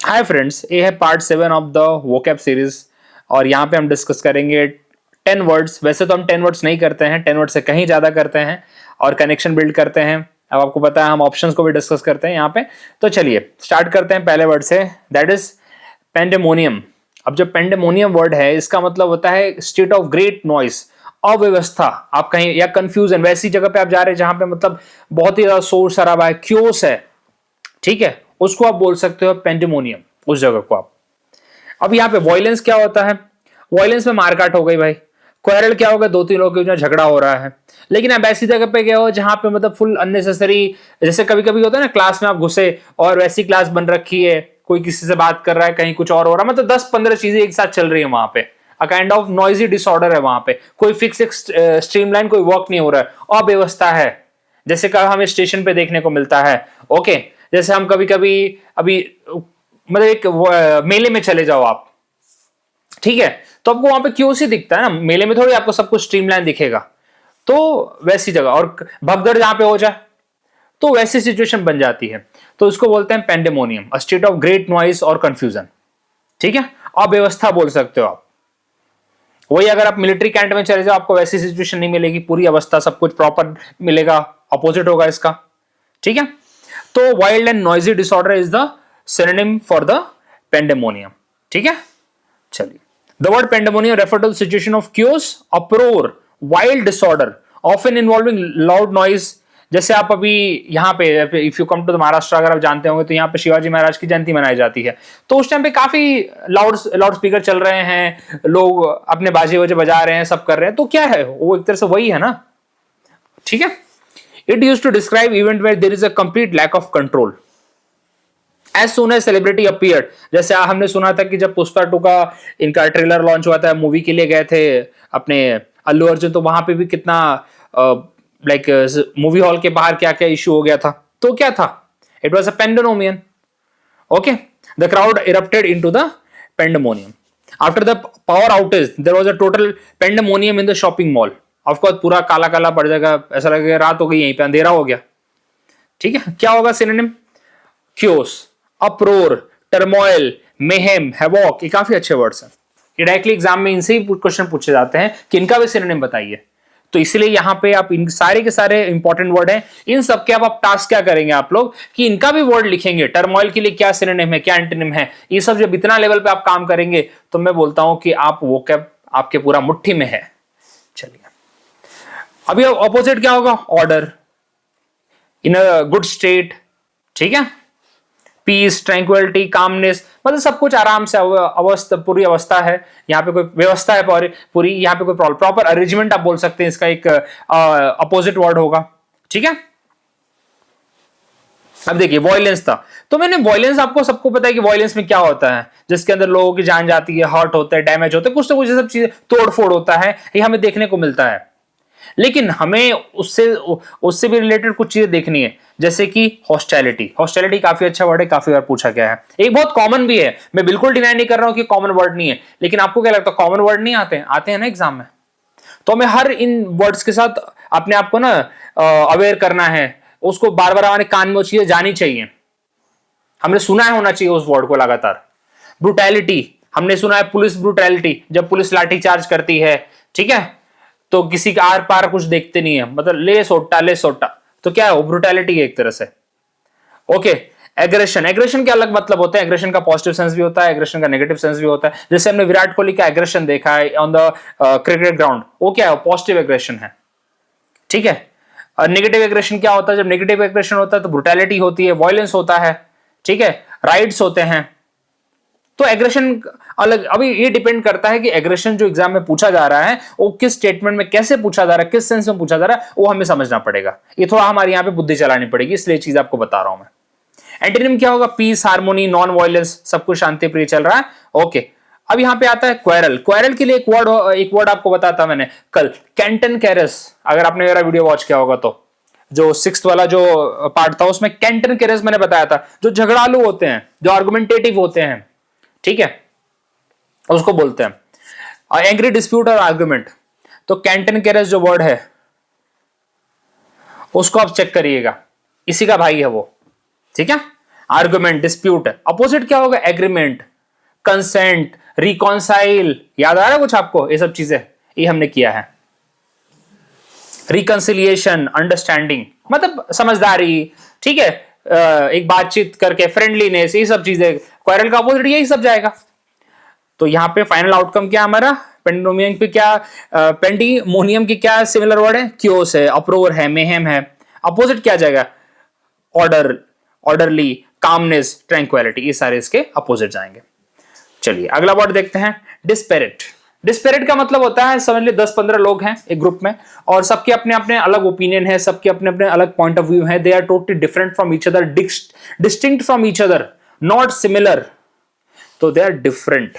Hi friends, ये है part 7 of the vocab series और यहाँ पे हम डिस्कस करेंगे 10 वर्ड्स। वैसे तो हम 10 वर्ड्स नहीं करते हैं, 10 वर्ड से कहीं ज़्यादा करते हैं और कनेक्शन बिल्ड करते हैं। अब आपको पता है हम ऑप्शंस को भी डिस्कस करते हैं यहाँ पे। तो चलिए स्टार्ट करते हैं पहले वर्ड से, दैट इज पेंडेमोनियम। अब जो पेंडेमोनियम वर्ड है इसका मतलब होता है स्टेट ऑफ ग्रेट नॉइस, अव्यवस्था। आप कहीं या कंफ्यूजन, वैसी जगह पे आप जा रहे हैं जहां पे मतलब बहुत ही ज्यादा शोर शराबा है, क्योस है, ठीक है, उसको आप बोल सकते हो पेंडेमोनियम, उस जगह को आप। अब यहाँ पे वॉयलेंस क्या होता है? वॉयलेंस में मारकाट हो गई भाई। क्वारल क्या होगा? दो तीन लोगों के बीच झगड़ा हो रहा है। लेकिन आप ऐसी जगह पे गए हो जहां पे मतलब फुल अननेसेसरी, जैसे कभी कभी होता है ना, क्लास में आप घुसे और वैसी क्लास बन रखी है, कोई किसी से बात कर रहा है, कहीं कुछ और हो रहा है, मतलब 10-15 चीजें एक साथ चल रही है वहां पे। A kind of noisy disorder है वहां पे, कोई फिक्स स्ट्रीमलाइन कोई वर्क नहीं हो रहा है, अव्यवस्था है, जैसे कल हमें स्टेशन पे देखने को मिलता है। ओके, जैसे हम कभी कभी अभी मतलब एक मेले में चले जाओ आप, ठीक है, तो आपको वहां पे क्यों सी दिखता है ना, मेले में थोड़ी आपको सब कुछ स्ट्रीमलाइन दिखेगा। तो वैसी जगह, और भगदड़ जहां पे हो जाए तो वैसी सिचुएशन बन जाती है। तो इसको बोलते हैं pandemonium, a state of great noise और कंफ्यूजन, ठीक है, अव्यवस्था बोल सकते हो आप। वही अगर आप मिलिट्री कैंट में चले जाओ आपको वैसी सिचुएशन नहीं मिलेगी, पूरी अवस्था सब कुछ प्रॉपर मिलेगा, अपोजिट होगा इसका, ठीक है। तो wild and noisy disorder is the synonym for the pandemonium, ठीक है। चलिए, the word pandemonium refer to the situation of chaos, uproar, wild disorder often involving loud noise. जैसे आप अभी यहाँ पे if you come to the Maharashtra, अगर आप जानते होंगे तो यहाँ पे शिवाजी महाराज की जयंती मनाई जाती है। तो उस टाइम पे काफी लाउड स्पीकर चल रहे हैं, लोग अपने बाजे वजे बजा रहे हैं, सब कर रहे हैं। तो क्या है वो, एक तरह से वही है ना, ठीक है। It used to describe event where there is a complete lack of control as soon as celebrity appeared. जैसे हमने सुना था कि जब पुष्पा 2 का इनका ट्रेलर लॉन्च हुआ था, मूवी के लिए गए थे अपने अल्लू अर्जुन, तो वहां पे भी कितना लाइक मूवी हॉल के बाहर क्या क्या इश्यू हो गया था। तो क्या था? It was a pandemonium. Okay, the crowd erupted into the pandemonium after the power outage. There was a total pandemonium in the shopping mall. Of course पूरा काला काला पड़ जाएगा, ऐसा लगेगा रात हो गई, यहीं पे अंधेरा हो गया, ठीक है। क्या होगा synonym? Chaos, uproar, turmoil, mayhem, havoc. ये काफी अच्छे वर्ड्स हैं, ये डायरेक्टली एग्जाम में इनसे ही क्वेश्चन पूछे जाते हैं कि इनका भी सिनोनिम बताइए। तो इसलिए यहां पे आप इन सारे के सारे इंपॉर्टेंट वर्ड हैं, इन सब के आप टास्क क्या करेंगे आप लोग कि इनका भी वर्ड लिखेंगे। टर्मोइल के लिए क्या सिनोनिम है, क्या एंटोनिम है, ये सब जब इतना लेवल पे आप काम करेंगे तो मैं बोलता हूं कि आप वोकैब आपके पूरा मुट्ठी में है। चलिए, अभी ऑपोजिट क्या होगा? Order, in a good state, ठीक है, पीस, ट्रैंक्विलिटी, कामनेस, मतलब सब कुछ आराम से अवस्था, पूरी अवस्था है। यहाँ पे कोई व्यवस्था है पूरी, यहाँ पे कोई प्रॉपर अरेंजमेंट आप बोल सकते हैं, इसका एक अपोजिट वर्ड होगा, ठीक है। अब देखिए वॉयलेंस था, तो मैंने वॉयलेंस, आपको सबको पता है कि वॉयलेंस में क्या होता है, जिसके अंदर लोगों की जान जाती है, हर्ट होता है, डैमेज होता है, कुछ तो कुछ सब चीजें, तोड़ फोड़ होता है, ये हमें देखने को मिलता है। लेकिन हमें उससे उससे भी रिलेटेड कुछ चीजें देखनी है, जैसे कि हॉस्टिलिटी। हॉस्टिलिटी काफी अच्छा वर्ड है, काफी बार पूछा गया है, एक बहुत कॉमन भी है। मैं बिल्कुल डिनाई नहीं कर रहा हूं कि कॉमन वर्ड नहीं है, लेकिन आपको क्या लगता है कॉमन वर्ड नहीं आते हैं? आते हैं ना एग्जाम में। तो हमें हर इन वर्ड्स के साथ अपने आप को ना अवेयर करना है, उसको बार बार हमारे कान में वो चीजें जानी चाहिए, हमने सुना है होना चाहिए उस वर्ड को लगातार। ब्रूटैलिटी, हमने सुना है पुलिस ब्रूटैलिटी, जब पुलिस लाठीचार्ज करती है, ठीक है, तो किसी का आर पार कुछ देखते नहीं है, मतलब ले सोटा, तो क्या है वो? ब्रूटैलिटी है एक तरह से। ओके, एग्रेशन, एग्रेशन के अलग मतलब होते हैं। एग्रेशन का पॉजिटिव सेंस भी होता है, एग्रेशन का नेगेटिव सेंस भी होता है। जैसे हमने विराट कोहली का एग्रेशन देखा है ऑन द क्रिकेट ग्राउंड, वो क्या है? पॉजिटिव एग्रेशन है, ठीक है। नेगेटिव एग्रेशन क्या होता है? जब नेगेटिव एग्रेशन होता है तो ब्रूटैलिटी होती है, वायलेंस होता है, ठीक है, राइट्स होते हैं। तो एग्रेशन अलग। अभी ये डिपेंड करता है कि एग्रेशन जो एग्जाम में पूछा जा रहा है वो किस स्टेटमेंट में कैसे पूछा जा रहा है, किस सेंस में पूछा जा रहा है, वो हमें समझना पड़ेगा। ये थोड़ा हमारे यहाँ पे बुद्धि चलानी पड़ेगी, इसलिए चीज आपको बता रहा हूं मैं। एंटोनिम क्या होगा? पीस, हार्मोनी, नॉन वायलेंस, सब कुछ शांति प्रिय चल रहा है। ओके, अब यहां पे आता है क्वेरल। क्वेरल के लिए एक वर्ड आपको बताता मैंने कल, कैंटन कैरस। अगर आपने मेरा वीडियो वॉच किया होगा तो जो 6th वाला जो पार्ट था उसमें कैंटन कैरस मैंने बताया था, जो झगड़ालू होते हैं, जो आर्गुमेंटेटिव होते हैं, ठीक है, उसको बोलते हैं एंग्री डिस्प्यूट और आर्गुमेंट। तो कैंटन कैरस जो वर्ड है उसको आप चेक करिएगा, इसी का भाई है वो, ठीक है। Argument, dispute. अपोजिट क्या होगा? Agreement, consent, reconcile. याद आ रहा है कुछ आपको? ये सब चीजें ये हमने किया है। रिकंसिलिएशन, अंडरस्टैंडिंग, मतलब समझदारी, ठीक है, एक बातचीत करके फ्रेंडलीनेस, ये सब चीजें। क्वारल का अपोजिट यही सब जाएगा। तो यहां पे फाइनल आउटकम क्या हमारा? पेंडिमोनियम पे क्या, पेंडिमोनियम की क्या सिमिलर वर्ड है? क्योस है, अप्रोवर है, मेहम है। अपोजिट क्या जाएगा? ऑर्डर, ऑर्डरली, कामनेस, ट्रैंक्विलिटी, ये सारे इसके अपोजिट जाएंगे। चलिए अगला वर्ड देखते हैं, डिस्पेरिट। डिस्पेरिट का मतलब होता है, समझ लीजिए 10-15 लोग हैं एक ग्रुप में और सबके अपने अपने अलग ओपिनियन है, सबके अपने अपने अलग पॉइंट ऑफ व्यू है। They are totally different from each other, distinct from each other, not similar, तो दे आर डिफरेंट।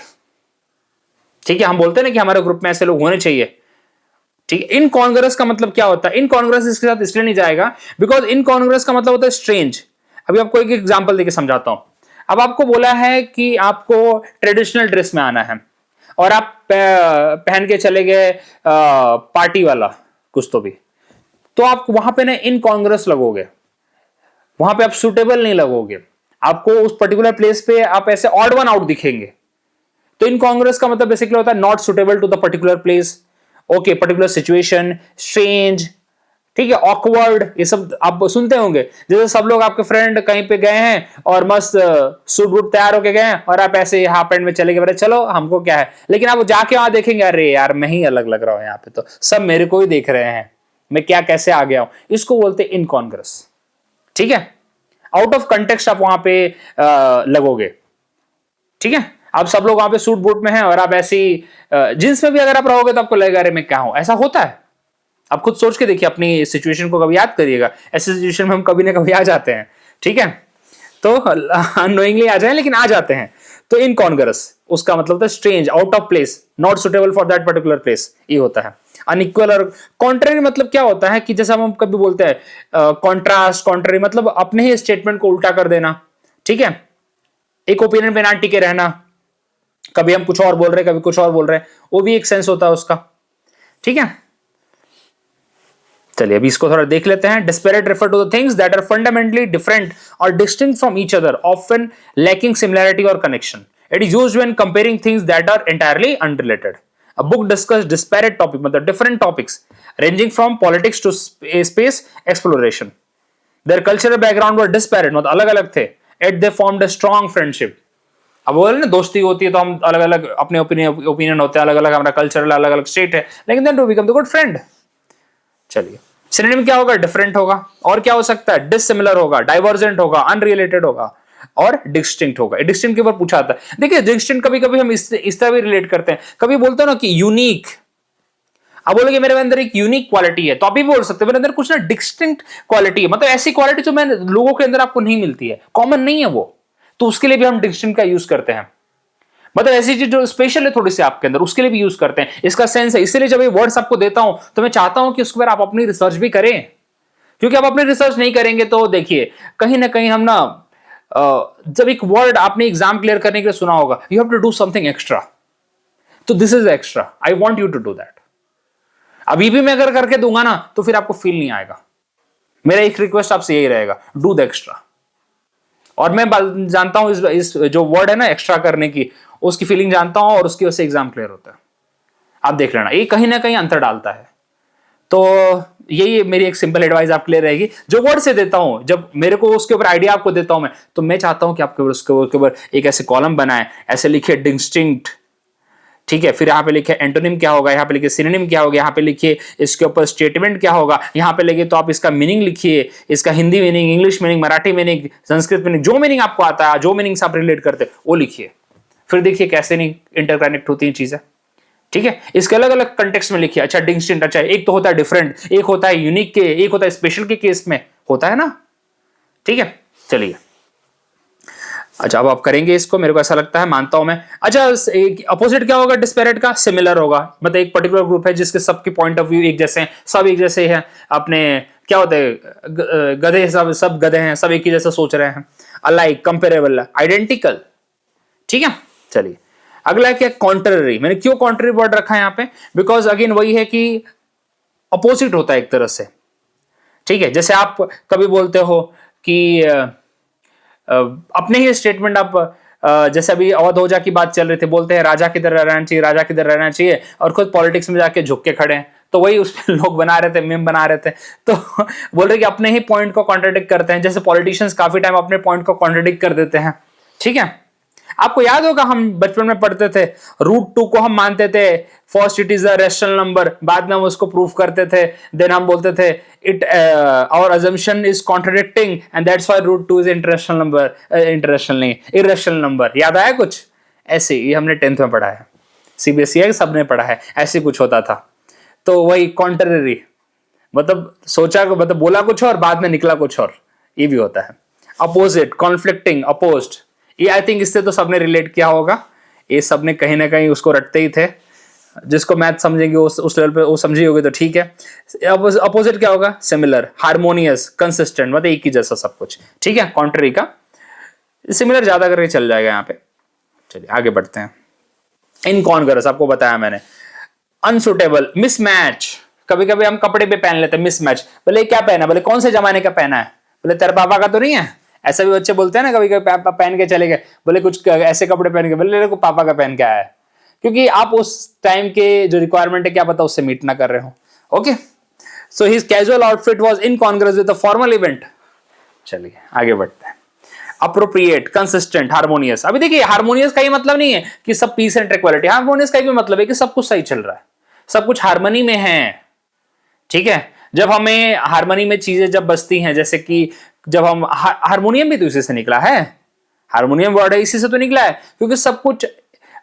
ठीक है, हम बोलते हैं ना कि हमारे ग्रुप में ऐसे लोग होने चाहिए। ठीक है, इनकॉन्ग्रुअस का मतलब क्या होता है? इनकॉन्ग्रुअस इसके साथ इसलिए नहीं जाएगा बिकॉज इनकॉन्ग्रुअस का मतलब होता है स्ट्रेंज। अभी आपको एक एग्जांपल देके समझाता हूं। अब आपको बोला है कि आपको ट्रेडिशनल ड्रेस में आना है और आप पहन के चले गए पार्टी वाला कुछ तो आप वहां पे ना इनकॉन्ग्रुअस लगोगे, वहां पे आप सुटेबल नहीं लगोगे, आपको उस पर्टिकुलर प्लेस पे आप ऐसे ऑड वन आउट दिखेंगे। तो इनकॉन्ग्रुअस का मतलब बेसिकली होता है not suitable to the particular place, okay, particular situation, strange, ठीक है, ऑकवर्ड, ये सब आप सुनते होंगे। जैसे सब लोग आपके फ्रेंड कहीं पे गए हैं और मस्त सूट वूट तैयार होके गए हैं और आप ऐसे हाफ पैंट में चले गए, चलो हमको क्या है, लेकिन आप जाके वहां देखेंगे, अरे यार मैं ही अलग लग रहा हूं, यहाँ पे तो सब मेरे को ही देख रहे हैं, मैं क्या कैसे आ गया हूं। इसको बोलते हैं इनकॉन्ग्रुअस। ठीक है, आउट ऑफ कंटेक्स्ट आप वहां पे लगोगे। ठीक है, आप सब लोग वहां पे सूट बूट में हैं और आप ऐसी जींस में भी अगर आप रहोगे तो आपको लगेगा अरे मैं क्या हूं। ऐसा होता है, आप खुद सोच के देखिए, अपनी सिचुएशन को कभी याद करिएगा। ऐसी सिचुएशन में हम कभी ना कभी आ जाते हैं। ठीक है, तो अननोइंगली आ जाए लेकिन आ जाते हैं। तो इनकॉन्ग्रुअस उसका मतलब होता है strange, out of place, not suitable for that particular place, ये होता है। अनइक्वल और कॉन्ट्ररी मतलब क्या होता है कि जैसे हम कभी बोलते हैं कॉन्ट्रास्ट, कॉन्ट्ररी मतलब अपने ही स्टेटमेंट को उल्टा कर देना। ठीक है, एक ओपिनियन पे ना टिके रहना, कभी हम कुछ और बोल रहे हैं कभी कुछ और बोल रहे हैं, वो भी एक सेंस होता है उसका। ठीक है, चलिए अभी इसको थोड़ा देख लेते हैं। Disparate refer to the things that are fundamentally different और distinct from each other, often lacking similarity और connection. It is used when comparing things that are entirely unrelated. A book discuss disparate topic मतलब different topics ranging from politics to space exploration. Their cultural background were disparate मतलब अलग अलग थे, yet they formed a strong friendship. अब बोले ना दोस्ती होती है तो हम अलग अलग अपने ओपिनियन होते हैं, अलग अलग हमारा कल्चर, अलग अलग स्टेट है, लेकिन then to become the good friend. चलिए सिनोनिम क्या होगा? डिफरेंट होगा। और क्या हो सकता है? डिसिमिलर होगा, डाइवर्जेंट होगा, अनरिलेटेड होगा और डिस्टिंक्ट होगा। डिस्टिंक्ट के ऊपर पूछा था। देखिए डिस्टिंक्ट कभी कभी हम इस तरह भी रिलेट करते हैं, कभी बोलते हैं ना कि यूनिक। अब बोलोगे मेरे अंदर एक यूनिक क्वालिटी है, तो आप भी बोल सकते हैं मेरे अंदर कुछ ना डिस्टिंक्ट क्वालिटी है, मतलब ऐसी क्वालिटी जो मैं लोगों के अंदर आपको नहीं मिलती है, कॉमन नहीं है वो, तो उसके लिए भी हम डिस्टिंक्ट का यूज करते हैं। मतलब ऐसी चीज जो स्पेशल है थोड़ी सी आपके अंदर, उसके लिए भी यूज करते हैं, इसका सेंस है। इसलिए जब ये वर्ड्स आपको देता हूं तो मैं चाहता हूं कि उसके ऊपर आप अपनी रिसर्च भी करें, क्योंकि आप अपनी रिसर्च नहीं करेंगे तो देखिए कहीं ना कहीं हम ना जब एक वर्ड आपने एग्जाम क्लियर करने के लिए सुना होगा, you have to do something extra, तो this is extra, I want you to do that. अभी भी मैं अगर करके दूंगा ना तो फिर आपको फील नहीं आएगा। मेरा एक रिक्वेस्ट आपसे यही रहेगा, डू द एक्स्ट्रा। और मैं जानता हूं इस जो वर्ड है ना एक्स्ट्रा करने की, उसकी फीलिंग जानता हूं और उसकी वजह से एग्जाम क्लियर होता है। आप देख लेना, ये कहीं ना कहीं अंतर डालता है। तो यही मेरी एक सिंपल एडवाइस आपके लिए रहेगी, जो वर्ड से देता हूं, जब मेरे को उसके ऊपर आइडिया आपको देता हूं मैं, तो मैं चाहता हूं कि आपके उसके ऊपर एक ऐसे कॉलम बनाए, ऐसे लिखिए डिस्टिंक्ट, ठीक है, फिर यहाँ पे लिखे एंटोनिम क्या होगा, यहाँ पे लिखिए सिनोनिम क्या होगा, यहाँ पे लिखिए इसके ऊपर स्टेटमेंट क्या होगा, यहाँ पे लिखिए तो आप इसका मीनिंग लिखिए, इसका Hindi meaning, English meaning, Marathi meaning, Sanskrit meaning, जो मीनिंग आपको आता है, जो मीनिंग आप रिलेट करते हैं वो लिखिए। फिर देखिए कैसे नहीं इंटरकनेक्ट होती है चीजें। ठीक है, इसके अलग अलग कंटेक्स्ट में लिखिए। अच्छा डिस्टिंक्ट, अच्छा एक तो होता है डिफरेंट, एक होता है यूनिक के, एक होता है स्पेशल के केस में होता है ना। ठीक है, चलिए अच्छा अब आप करेंगे इसको, मेरे को ऐसा लगता है, मानता हूं मैं। अच्छा अपोजिट क्या होगा डिस्पेरेट का? सिमिलर होगा, मतलब एक पर्टिकुलर ग्रुप है जिसके सबके पॉइंट ऑफ व्यू एक जैसे हैं, सब एक जैसे हैं अपने, क्या होते हैं गधे, सब गधे हैं, सब एक ही जैसा सोच रहे हैं, अलाइक, कंपेरेबल, आइडेंटिकल। ठीक है, चलिए अगला क्या? कॉन्ट्ररी। मैंने क्यों कॉन्ट्ररी वर्ड रखा है यहाँ पे? बिकॉज अगेन वही है कि अपोजिट होता है एक तरह से। ठीक है, जैसे आप कभी बोलते हो कि अपने ही स्टेटमेंट आप जैसे अभी अवधोजा की बात चल रही थी, बोलते हैं राजा किधर रहना चाहिए, राजा किधर रहना चाहिए, और खुद पॉलिटिक्स में जाके झुक के खड़े हैं। तो वही उस पे लोग बना रहे थे, मीम बना रहे थे। तो बोल रहे कि अपने ही पॉइंट को कॉन्ट्रडिक्ट करते हैं, जैसे पॉलिटिशियंस काफी टाइम अपने पॉइंट को कॉन्ट्रडिक्ट कर देते हैं। ठीक है, आपको याद होगा हम बचपन में पढ़ते थे, √2 को हम मानते थे first it is a rational number, बाद में हम उसको प्रूफ करते थे, देन हम बोलते थे it our assumption is contradicting and that's why √2 is international number, international नहीं इररेशनल नंबर। याद आया कुछ ऐसे? ये हमने 10th में पढ़ा है, सीबीएसई सबने पढ़ा है, ऐसे कुछ होता था। तो वही कॉन्ट्ररी, मतलब सोचा को मतलब बोला कुछ और बाद में निकला कुछ और, ये भी होता है। अपोजिट, कॉन्फ्लिक्टिंग, अपोज्ड, ये आई थिंक इससे तो सबने रिलेट किया होगा, ये सबने कहीं ना कहीं उसको रटते ही थे। जिसको मैथ समझेंगे उस लेवल पे वो समझी होगी तो ठीक है। अपोजिट क्या होगा? सिमिलर, हार्मोनियस, कंसिस्टेंट, मतलब एक ही जैसा सब कुछ। ठीक है, कॉन्ट्ररी का सिमिलर ज्यादा करके चल जाएगा यहाँ पे। चलिए आगे बढ़ते हैं। इनकॉन्ग्रुअस आपको बताया मैंने, अनसुटेबल, मिसमैच। कभी कभी हम कपड़े पे पहन लेते हैं मिसमैच, बोले क्या पहना, बोले कौन से जमाने का पहना है, बोले तेरे पापा का तो नहीं है। ऐसा भी बच्चे बोलते हैं ना, कभी कभी पहन के चले गए, बोले कुछ ऐसे कपड़े पहन के, बोले मेरे को पापा का पहन के आया है, क्योंकि आप उस टाइम के जो रिक्वायरमेंट है क्या पता उससे मीट ना कर रहे हो। Okay, so his casual outfit was incongruous with the formal event. चलिए आगे बढ़ते हैं। Appropriate, consistent, harmonious. अभी देखिए हार्मोनियस का ही मतलब नहीं है कि सब पीस एंड ट्रैंक्विलिटी, हार्मोनियस का भी मतलब है कि सब कुछ सही चल रहा है, सब कुछ हार्मनी में है। ठीक है, जब हमें हार्मनी में चीजें जब बसती हैं, जैसे कि जब हम हारमोनियम भी तो इसी से निकला है, हारमोनियम वर्ड है इसी से तो निकला है, क्योंकि सब कुछ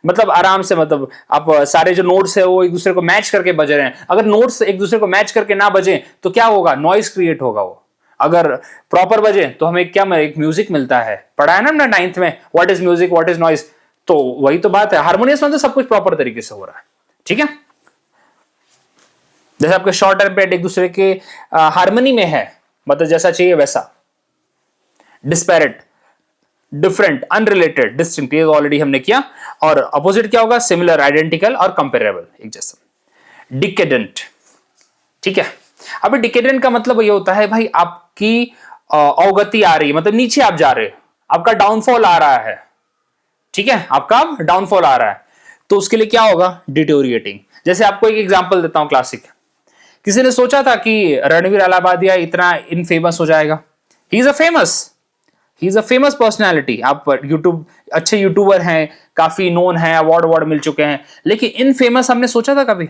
मतलब आराम से, मतलब आप सारे जो नोट्स है वो एक दूसरे को मैच करके बज रहे हैं। अगर नोट्स एक दूसरे को मैच करके ना बजे तो क्या होगा? नॉइस क्रिएट होगा। वो अगर प्रॉपर बजे तो हमें क्या एक म्यूजिक मिलता है, पढ़ा है ना हमने 9th में, what is music, what is noise. तो वही तो बात है, हारमोनियस में तो सब कुछ प्रॉपर तरीके से हो रहा है। ठीक है, जैसे आपके शॉर्ट एंड पेड एक दूसरे के हारमोनी में है, मतलब जैसा चाहिए वैसा। डिस्पैरेट, डिफरेंट, अनरिलेटेड, डिस्टिंक्ट, ये ऑलरेडी हमने किया। और अपोजिट क्या होगा? सिमिलर, आइडेंटिकल और कंपेरेबल, एक जैसा। डिकेडेंट, ठीक है। अभी डिकेडेंट का मतलब ये होता है भाई आपकी अवगति आ रही है, मतलब नीचे आप जा रहे हो, आपका डाउनफॉल आ रहा है। ठीक है, आपका डाउनफॉल आ रहा है, तो उसके लिए क्या होगा? डिटोरिएटिंग। जैसे आपको एक एग्जांपल देता हूं क्लासिक। किसी ने सोचा था कि रणवीर अलाहाबादिया इतना इनफेमस हो जाएगा? He is a famous personality. आप यूट्यूब, अच्छे यूट्यूबर हैं, काफी नोन है, अवार्ड मिल चुके हैं, लेकिन इनफेमस हमने सोचा था कभी?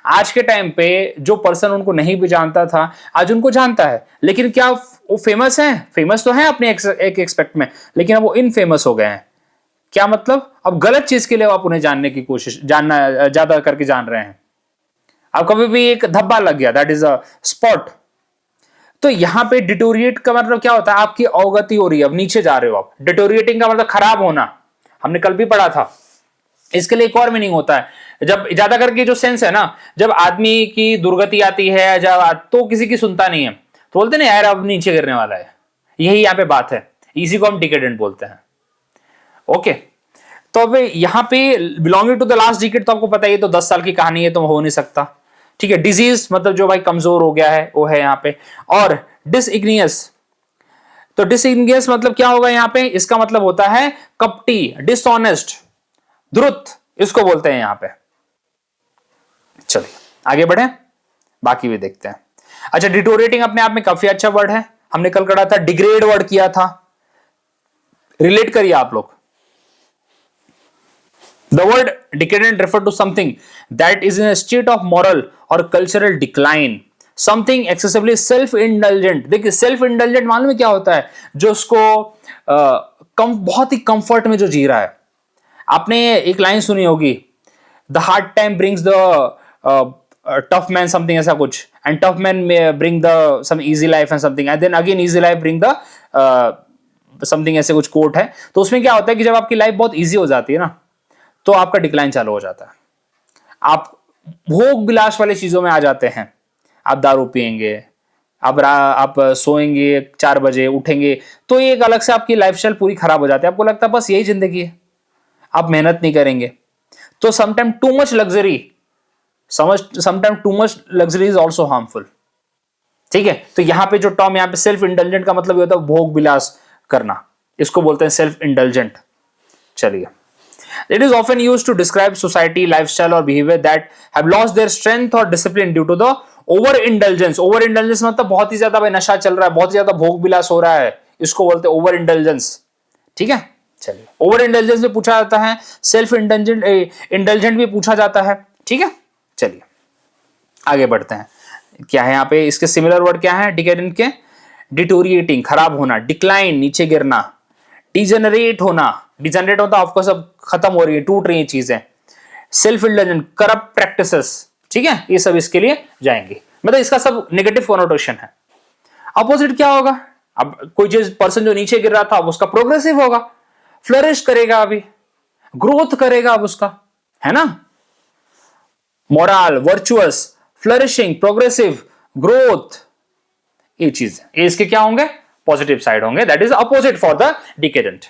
आज के टाइम पे जो पर्सन उनको नहीं भी जानता था आज उनको जानता है, लेकिन क्या वो फेमस है? फेमस तो है अपने एक एक्सपेक्ट में, लेकिन अब वो इनफेमस हो गए हैं। क्या मतलब? अब गलत चीज के लिए आप उन्हें जानने की कोशिश, जानना ज्यादा करके जान रहे हैं। अब कभी भी एक धब्बा लग गया, दैट इज अ स्पॉट। तो यहां पे डिटोरिएट का मतलब क्या होता है? आपकी अवगति हो रही है, अब नीचे जा रहे हो आप। डिटोरिएटिंग का मतलब खराब होना, हमने कल भी पढ़ा था। इसके लिए एक और मीनिंग होता है, जब ज्यादा करके जो सेंस है ना, जब आदमी की दुर्गति आती है, जब तो किसी की सुनता नहीं है, तो बोलते ना यार अब नीचे गिरने वाला है, यही यहाँ पे बात है। इसी को हम डिकेडेंट बोलते हैं। ओके, तो अब यहां पे belonging to the last decade, तो आपको पता है तो 10 साल की कहानी है, तो हो नहीं सकता। ठीक है, डिजीज मतलब जो भाई कमजोर हो गया है वो है यहाँ पे। और डिसइग्नियस, तो डिसइग्नियस मतलब क्या होगा यहाँ पे? इसका मतलब होता है कपटी, डिसऑनेस्ट, ध्रुत, इसको बोलते हैं यहाँ पे। चलिए आगे बढ़े, बाकी भी देखते हैं। अच्छा, डिटोरेटिंग अपने आप में काफी अच्छा वर्ड है, हमने कल करा था, डिग्रेड वर्ड किया था। रिलेट करिए आप लोग। The word decadent refer to something that is in a state of moral or cultural decline. Something excessively self-indulgent. देखिए self-indulgent मालूम है क्या होता है? जो उसको बहुत ही कंफर्ट में जो जी रहा है। आपने एक लाइन सुनी होगी, The hard time brings the tough man something, ऐसा कुछ, and tough man may bring the some easy life and something, and then again easy life bring the something, ऐसे कुछ कोट है। तो उसमें क्या होता है कि जब आपकी लाइफ बहुत ईजी हो जाती है ना, तो आपका डिक्लाइन चालू हो जाता है। आप भोग विलास वाली चीजों में आ जाते हैं, आप दारू पिएंगे, आप सोएंगे 4 बजे उठेंगे, तो ये एक अलग से आपकी लाइफस्टाइल पूरी खराब हो जाती है। आपको लगता है बस यही जिंदगी है, आप मेहनत नहीं करेंगे। तो sometime too much luxury, sometime too much luxury is also harmful. ठीक है, तो यहां पे जो टर्म यहाँ पे सेल्फ इंडल्जेंट का मतलब ये होता है भोग विलास करना। इसको बोलते हैं सेल्फ इंडल्जेंट। चलिए, it is often used to describe society, lifestyle और behaviour that have lost their strength और discipline due to the over indulgence. Over indulgence मतलब बहुत ही ज्यादा भाई नशा चल रहा है, बहुत ही ज्यादा भोग विलास हो रहा है, इसको बोलते हैं ओवर इंडल्जेंस। ठीक है, चलिए, ओवर इंडल्जेंस भी पूछा जाता है, सेल्फ इंडल्जेंट भी पूछा जाता है। ठीक है, चलिए आगे बढ़ते हैं। क्या है यहाँ पे इसके सिमिलर वर्ड क्या है डिकेडेंट के? डिटोरिएटिंग, खराब होना, डिक्लाइन, नीचे गिरना, डिजेनरेट होना, डिजेनरेट होता ऑफकोर्स अब खत्म हो रही है, टूट रही है चीजें, सेल्फ इंडल्जेंट, करप्ट प्रैक्टिसेस। ठीक है, ये सब इसके लिए जाएंगे, मतलब इसका सब नेगेटिव कॉनोटेशन है। अपोजिट क्या होगा? अब कोई चीज पर्सन जो नीचे गिर रहा था अब उसका प्रोग्रेसिव होगा, फ्लरिश करेगा, अभी ग्रोथ करेगा अब उसका, है ना? Moral, virtuous, flourishing, progressive, growth, ये चीज ये इसके क्या होंगे? पॉजिटिव साइड होंगे। That is opposite for the decadent.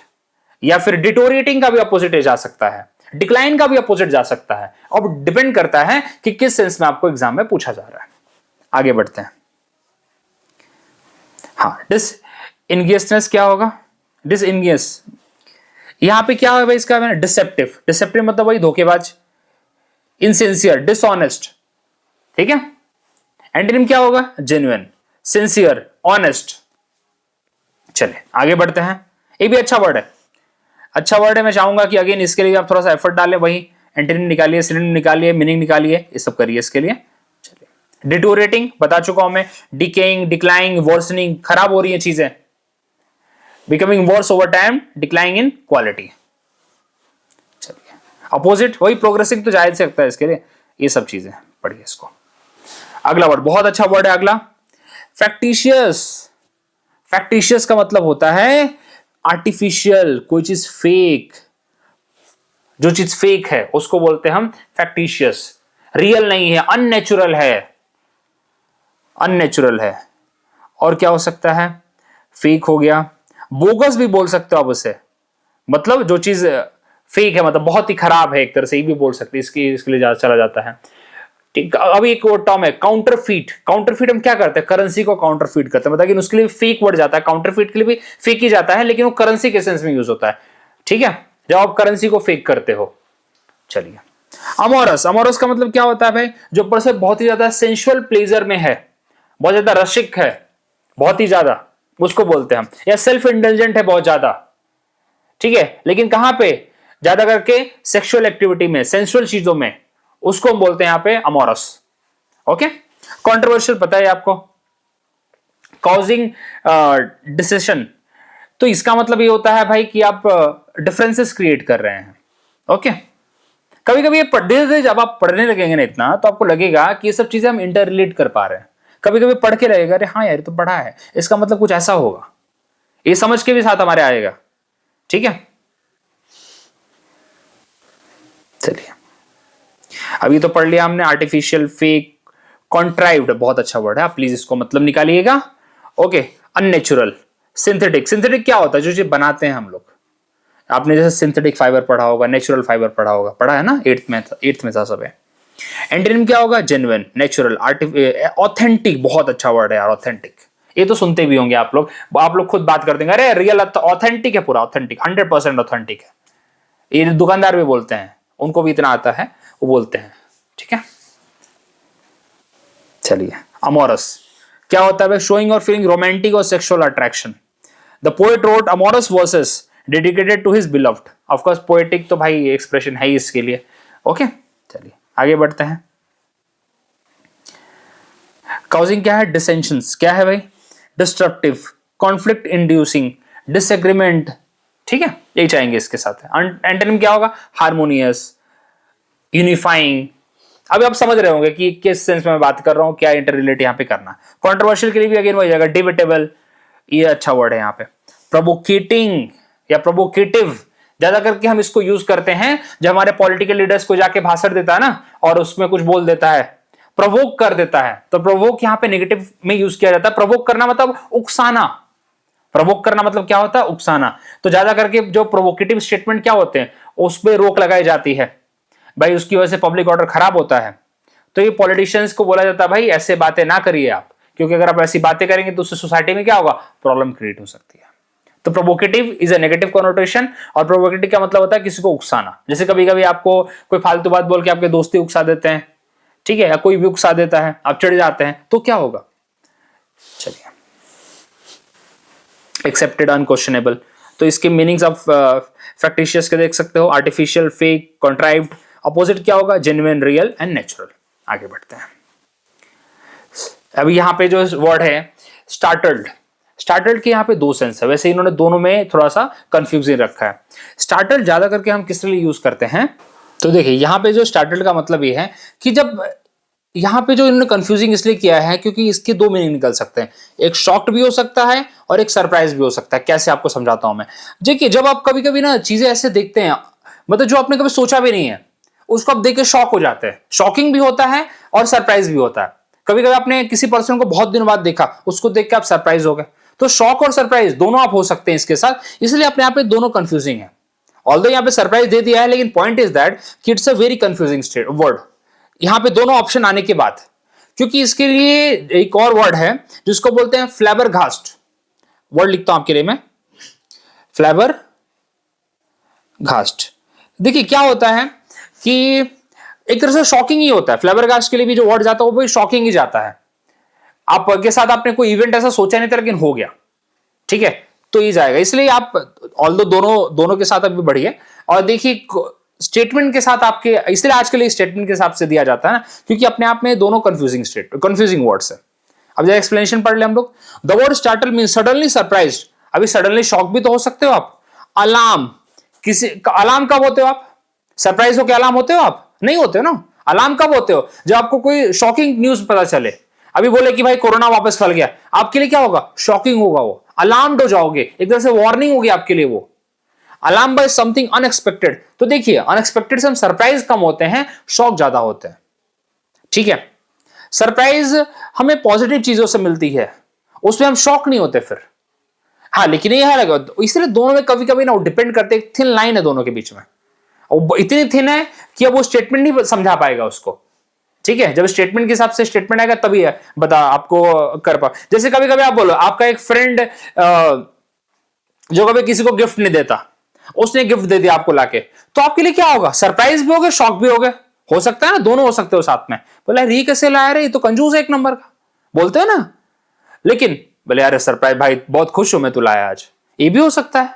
या फिर डिटोरिएटिंग का भी अपोजिट जा सकता है, डिक्लाइन का भी अपोजिट जा सकता है। अब डिपेंड करता है कि किस सेंस में आपको एग्जाम में पूछा जा रहा है। आगे बढ़ते हैं। हाँ, डिसइंगियसनेस क्या होगा? डिसइंगियस, यहां पे क्या है इसका? डिसेप्टिव, डिसेप्टिव मतलब वही धोखेबाज, इनसिंसियर, डिसऑनेस्ट। ठीक है, एंटोनिम क्या होगा? Genuine, sincere, honest. चले आगे बढ़ते हैं। ये भी अच्छा वर्ड है, अच्छा वर्ड है। मैं चाहूंगा कि अगेन इसके लिए आप थोड़ा सा एफर्ट डालें, वही एंटोनिम निकालिए, सिनोनिम निकालिए, मीनिंग निकालिए, ये सब करिए इसके लिए। चलिए, डिटोरेटिंग बता चुका हूं मैं, डिकेइंग, डिक्लाइनिंग, वर्सनिंग, खराब हो रही है चीजें, becoming worse over time, declining in quality. चलिए, अपोजिट वही प्रोग्रेसिंग तो जायज से लगता है इसके लिए। ये सब चीजें पढ़िए इसको। अगला वर्ड बहुत अच्छा वर्ड है अगला, फैक्टिशियस। फैक्टिशियस का मतलब होता है आर्टिफिशियल, कोई चीज फेक, जो चीज फेक है उसको बोलते हैं हम फैक्टिशियस। रियल नहीं है, अननेचुरल है, अननेचुरल है। और क्या हो सकता है? फेक हो गया, बोगस भी बोल सकते हो आप उसे, मतलब जो चीज फेक है, मतलब बहुत ही खराब है एक तरह से, ये भी बोल सकते हैं। इसके लिए चला जाता है। अभी एक और टर्म है काउंटरफीट। काउंटरफीट हम क्या करते हैं? करेंसी को काउंटरफीट करते हैं, मतलब कि उसके लिए फेक वर्ड जाता है, काउंटरफीट के लिए भी फेक ही जाता है, लेकिन वो करेंसी के सेंस में यूज होता है। ठीक है, जब आप करेंसी को फेक करते हो। चलिए, अमोरस। अमोरस का मतलब क्या होता है भाई? जो पर्सन बहुत ही ज्यादा सेंसुअल प्लेजर में है, बहुत ज्यादा रसिक है, बहुत ही ज्यादा, उसको बोलते हैं हम। या सेल्फ इंडल्जेंट है बहुत ज्यादा, ठीक है, लेकिन कहां पे? ज्यादा करके सेक्सुअल एक्टिविटी में, सेंसुअल चीजों में, उसको हम बोलते हैं यहां पे अमोरस। ओके, कंट्रोवर्शियल पता है आपको, कॉजिंग डिसीजन, तो इसका मतलब ये होता है भाई कि आप डिफरेंसेस क्रिएट कर रहे हैं। ओके, कभी कभी ये धीरे जब आप पढ़ने लगेंगे ना इतना, तो आपको लगेगा कि ये सब चीजें हम इंटर रिलेट कर पा रहे हैं। कभी कभी पढ़ के लगेगा अरे हाँ यार तो पढ़ा है, इसका मतलब कुछ ऐसा होगा, ये समझ के भी साथ हमारे आएगा। ठीक है, चलिए, अभी तो पढ़ लिया हमने आर्टिफिशियल, फेक, कॉन्ट्राइव्ड, बहुत अच्छा वर्ड है, आप प्लीज इसको मतलब निकालिएगा। Okay, unnatural, synthetic. सिंथेटिक क्या होता है? जो चीज बनाते हैं हम लोग। आपने जैसे सिंथेटिक फाइबर पढ़ा होगा, नेचुरल फाइबर पढ़ा होगा, पढ़ा है ना, एट्थ में था सब है। एंटोनिम क्या होगा? जेन्युइन, नेचुरल, ऑथेंटिक, बहुत अच्छा वर्ड है यार, ऑथेंटिक। ये तो सुनते भी होंगे आप लोग खुद बात कर देंगे अरे रियल ऑथेंटिक है, पूरा ऑथेंटिक, 100% ऑथेंटिक है। ये दुकानदार भी बोलते हैं, उनको भी इतना आता है, वो बोलते हैं। ठीक है, चलिए, अमोरस क्या होता है? शोइंग और फीलिंग रोमांटिक और sexual attraction. The poet wrote amorous verses dedicated to his beloved. Of course poetic तो भाई एक्सप्रेशन है ही इसके लिए। ओके, चलिए आगे बढ़ते हैं। काउजिंग क्या है? डिसेंशंस। क्या है भाई? Disruptive, conflict inducing, disagreement. ठीक है, यही चाहेंगे इसके साथ। एंटोनिम क्या होगा? Harmonious, unifying. अब आप समझ रहे होंगे कि किस सेंस में मैं बात कर रहा हूं, क्या इंटर रिलेट यहां पे करना। कंट्रोवर्शियल के लिए भी अगेन वही जाएगा, डिबेटेबल, ये अच्छा वर्ड है यहां पे। प्रोवोकेटिंग या प्रोवोकेटिव, ज्यादा करके हम इसको यूज करते हैं जब हमारे पॉलिटिकल लीडर्स को जाके भाषण देता है ना, और उसमें कुछ बोल देता है, प्रोवोक कर देता है, तो प्रोवोक यहां पे नेगेटिव में यूज किया जाता है। प्रोवोक करना मतलब उकसाना, प्रोवोक करना मतलब क्या होता है? उकसाना। तो ज्यादा करके जो प्रोवोकेटिव स्टेटमेंट क्या होते हैं, उस पर रोक लगाई जाती है भाई, उसकी वजह से पब्लिक ऑर्डर खराब होता है। तो ये पॉलिटिशियंस को बोला जाता है भाई ऐसे बातें ना करिए आप, क्योंकि अगर आप ऐसी बातें करेंगे तो उससे सोसाइटी में क्या होगा? प्रॉब्लम क्रिएट हो सकती है। तो provocative is a negative connotation, और प्रोवोकेटिव का मतलब होता है किसी को उकसाना। जैसे कभी कभी आपको कोई फालतू बात बोल के आपके दोस्ती उकसा देते हैं, ठीक है, या कोई भी उकसा देता है, आप चिढ़ जाते हैं, तो क्या होगा? चलिए, एक्सेप्टेड, अनक्वेश्चनेबल। तो इसके मीनिंग्स ऑफ फैक्टिशियस के देख सकते हो, आर्टिफिशियल, फेक, कॉन्ट्राइव्ड। अपोजिट क्या होगा? Genuine, real and natural. आगे बढ़ते हैं। अभी यहाँ पे जो वर्ड है स्टार्टल्ड, स्टार्टल्ड के यहाँ पे दो सेंस है, वैसे इन्होंने दोनों में थोड़ा सा कंफ्यूजिंग रखा है। स्टार्टल्ड ज्यादा करके हम किस लिए यूज करते हैं? तो देखिए यहाँ पे जो स्टार्टल्ड का मतलब ये है कि जब यहाँ पे जो इन्होंने कंफ्यूजिंग इसलिए किया है क्योंकि इसके दो मीनिंग निकल सकते हैं, एक शॉक्ड भी हो सकता है और एक सरप्राइज भी हो सकता है। कैसे आपको समझाता हूं मैं। देखिए जब आप कभी कभी ना चीजें ऐसे देखते हैं, मतलब जो आपने कभी सोचा भी नहीं है, उसको आप देख के शॉक हो जाते हैं। शॉकिंग भी होता है और सरप्राइज भी होता है। कभी कभी आपने किसी पर्सन को बहुत दिनों बाद देखा, उसको देख के आप सरप्राइज हो गए। तो शॉक और सरप्राइज दोनों आप हो सकते हैं इसके साथ, इसलिए अपने यहाँ पे दोनों कंफ्यूजिंग है। ऑल्दो यहाँ पे सरप्राइज दे दिया है, लेकिन पॉइंट इज दैट कि it's a very confusing word यहाँ पे दोनों ऑप्शन आने के बाद, क्योंकि इसके लिए एक और वर्ड है जिसको बोलते हैं फ्लैबर घास्ट। वर्ड लिखता हूं आपके लिए मैं, फ्लैबर घास्ट। देखिए क्या होता है कि एक तरह से शॉकिंग ही होता है। फ्लैबर घास्ट के लिए भी जो वर्ड जाता है वो भी शॉकिंग ही जाता है। आपके साथ आपने कोई इवेंट ऐसा सोचा नहीं था लेकिन हो गया, ठीक है, तो ये जाएगा। इसलिए आप ऑल्दो दोनों के साथ अभी बढ़िए। और देखिए स्टेटमेंट के साथ आपके, इसलिए आज के लिए स्टेटमेंट के हिसाब से दिया जाता है ना, क्योंकि अपने आप में दोनों कंफ्यूजिंग वर्ड्स है। अब जब एक्सप्लेनेशन पढ़ ले हम लोग। The word startle mean suddenly surprised. अभी सडनली शॉक भी तो हो सकते हो आप। अलार्म, किसी अलार्म कब होते हो आप? सरप्राइज होके अलार्म होते हो आप? नहीं होते हो ना। अलार्म कब होते हो? जब आपको कोई शॉकिंग न्यूज पता चले। अभी बोले कि भाई कोरोना वापस फैल गया, आपके लिए क्या होगा? शॉकिंग होगा, वो अलार्म्ड हो जाओगे, एक तरह से वार्निंग होगी आपके लिए वो। Alarm by something unexpected. तो देखिए अनएक्सपेक्टेड से हम सरप्राइज कम होते हैं, शॉक ज्यादा होते हैं, ठीक है। सरप्राइज हमें पॉजिटिव चीजों से मिलती है, उसमें हम शॉक नहीं होते फिर। हाँ लेकिन ये है लगा, इसलिए दोनों में कभी कभी ना डिपेंड करते, एक थिन लाइन है दोनों के बीच में, और इतनी थिन है कि अब वो स्टेटमेंट नहीं समझा पाएगा उसको, ठीक है। जब स्टेटमेंट के हिसाब से स्टेटमेंट आएगा तभी है बता आपको कर पा। जैसे कभी कभी आप बोलो आपका एक फ्रेंड जो कभी किसी को गिफ्ट नहीं देता, उसने गिफ्ट दे दिया आपको लाके, तो आपके लिए क्या होगा? सरप्राइज भी होगा, शॉक भी होगा। हो सकता है ना, दोनों हो सकते हो साथ में। बोला ये कैसे लाया रे, ये तो कंजूस है एक नंबर का, बोलते हैं ना। लेकिन बोले यार सरप्राइज भाई, बहुत खुश हूं मैं तू लाया आज, ये भी हो सकता है।